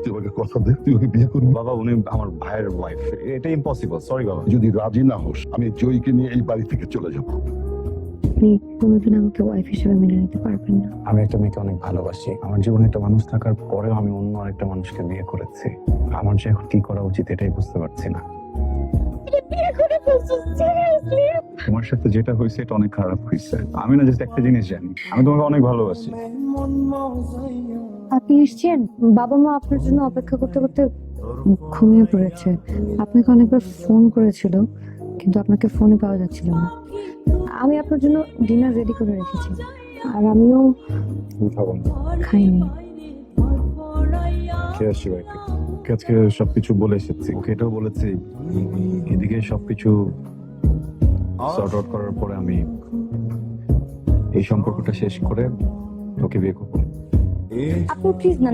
তুই আমাকে কথা দে, তুই ওকে বিয়ে করবি। বাবা উনি আমার ভাইয়ের ওয়াইফ, এটা ইম্পসিবল, সরি বাবা। যদি রাজি না হোস, আমি জয়কে নিয়ে এই বাড়ি থেকে চলে যাবো। আপনি কোনোদিন আমাকে ওয়াইফ হিসেবে মেনে নিতে পারবেন না। আমি একটা মেয়েকে অনেক ভালোবাসি, আমার জীবনে একটা মানুষ থাকার পরেও আমি অন্য আরেকটা মানুষকে বিয়ে করেছি। আমার যে এখন কি করা উচিত এটাই বুঝতে পারছি না। তোমার সাথে যেটা হয়েছে এটা অনেক খারাপ হয়েছে। আমি না জাস্ট একটা জিনিস জানি, আমি তোমাকে অনেক ভালোবাসি। আপনি এসছেন, বাবা মা আপনার জন্য অপেক্ষা করতে করতে ঘুমিয়ে পড়েছে। আপনাকে অনেকবার ফোন করেছিল কিন্তু আপনাকে ফোনে পাওয়া যাচ্ছিল না। আমি আপনার জন্য ডিনার রেডি করে রেখেছি আর আমিও খাবো না, খাইনি। খেয়ে আসছি বাড়িতে। আজকে সবকিছু বলে এসেছি, ওকে এটাও বলেছি। এদিকে সবকিছু সর্ট আউট করার পরে আমি এই সম্পর্কটা শেষ করে তোকে বিয়ে করবো। আপনি প্লিজ না